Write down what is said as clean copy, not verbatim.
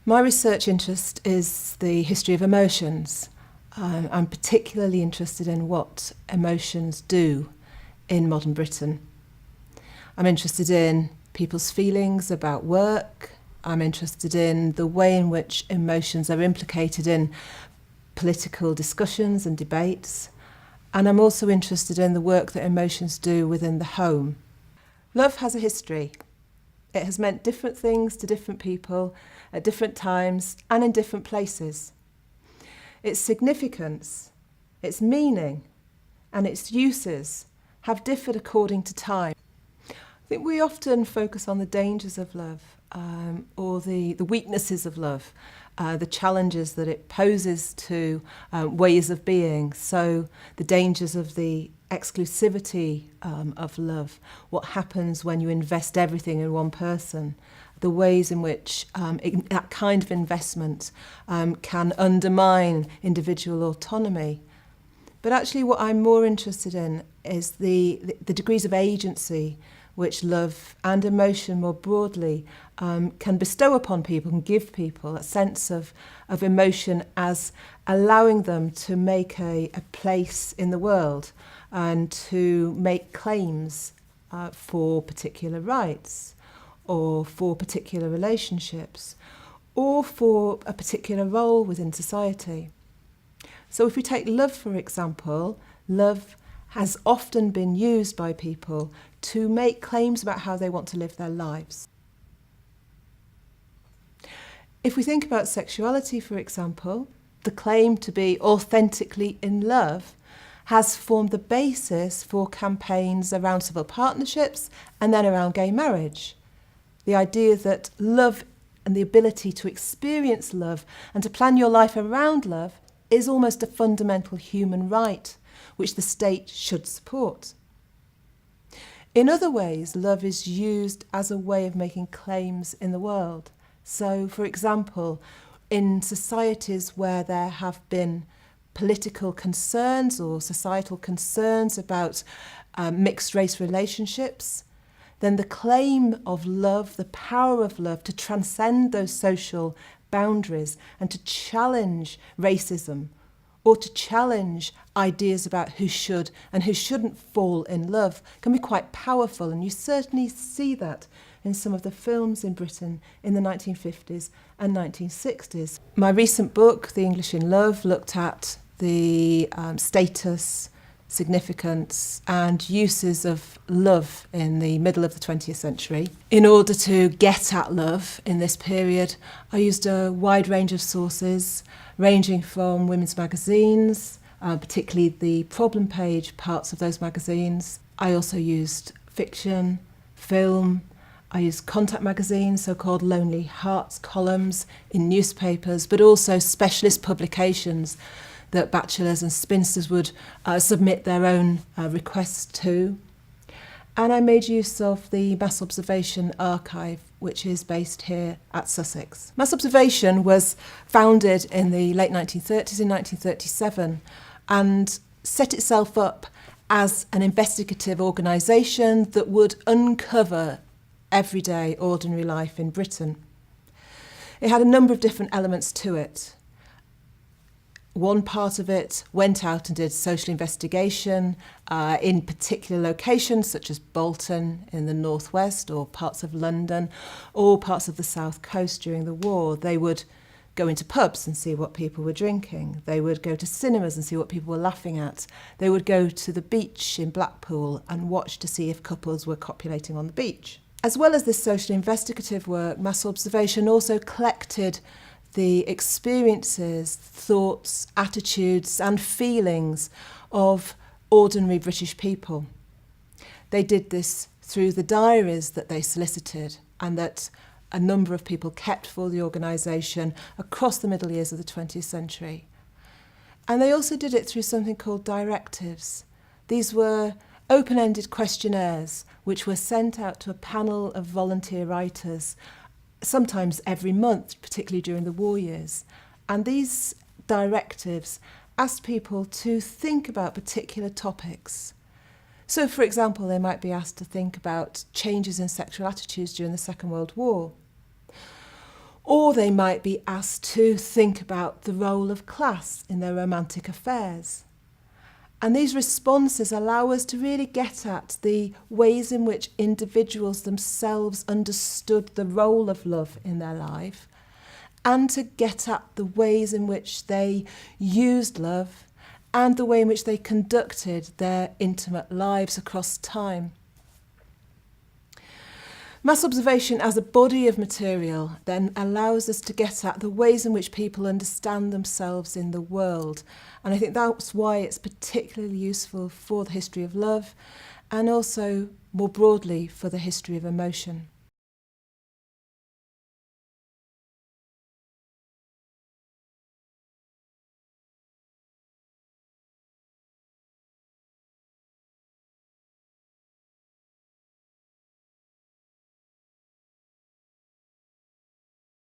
My research interest is the history of emotions. I'm particularly interested in what emotions do in modern Britain. I'm interested in people's feelings about work. I'm interested in the way in which emotions are implicated in political discussions and debates. And I'm also interested in the work that emotions do within the home. Love has a history. It has meant different things to different people at different times and in different places. Its significance, its meaning, and its uses have differed according to time. I think we often focus on the dangers of love, or the weaknesses of love, the challenges that it poses to ways of being. So the dangers of the exclusivity of love, what happens when you invest everything in one person, the ways in which that kind of investment can undermine individual autonomy. But actually what I'm more interested in is the degrees of agency which love and emotion more broadly can bestow upon people, can give people a sense of emotion as allowing them to make a place in the world and to make claims for particular rights or for particular relationships or for a particular role within society. So if we take love, for example, love has often been used by people to make claims about how they want to live their lives. If we think about sexuality, for example, the claim to be authentically in love has formed the basis for campaigns around civil partnerships and then around gay marriage. The idea that love and the ability to experience love and to plan your life around love is almost a fundamental human right, which the state should support. In other ways, love is used as a way of making claims in the world. So, for example, in societies where there have been political concerns or societal concerns about mixed race relationships, then the claim of love, the power of love to transcend those social boundaries and to challenge racism or to challenge ideas about who should and who shouldn't fall in love can be quite powerful. And you certainly see that in some of the films in Britain in the 1950s and 1960s. My recent book, The English in Love, looked at the status, significance and uses of love in the middle of the 20th century. In order to get at love in this period, I used a wide range of sources, ranging from women's magazines, particularly the problem page parts of those magazines. I also used fiction, film. I used contact magazines, so-called Lonely Hearts columns in newspapers, but also specialist publications that bachelors and spinsters would submit their own requests to. And I made use of the Mass Observation Archive, which is based here at Sussex. Mass Observation was founded in the late 1930s, in 1937, and set itself up as an investigative organisation that would uncover everyday, ordinary life in Britain. It had a number of different elements to it. One part of it went out and did social investigation in particular locations such as Bolton in the northwest or parts of London or parts of the south coast during the war. They would go into pubs and see what people were drinking. They would go to cinemas and see what people were laughing at. They would go to the beach in Blackpool and watch to see if couples were copulating on the beach. As well as this social investigative work, Mass Observation also collected the experiences, thoughts, attitudes and feelings of ordinary British people. They did this through the diaries that they solicited and that a number of people kept for the organisation across the middle years of the 20th century. And they also did it through something called directives. These were open-ended questionnaires which were sent out to a panel of volunteer writers sometimes every month, particularly during the war years. And these directives asked people to think about particular topics. So, for example, they might be asked to think about changes in sexual attitudes during the Second World War, Or they might be asked to think about the role of class in their romantic affairs. And these responses allow us to really get at the ways in which individuals themselves understood the role of love in their life, and to get at the ways in which they used love and the way in which they conducted their intimate lives across time. Mass observation as a body of material then allows us to get at the ways in which people understand themselves in the world. And I think that's why it's particularly useful for the history of love and also more broadly for the history of emotion.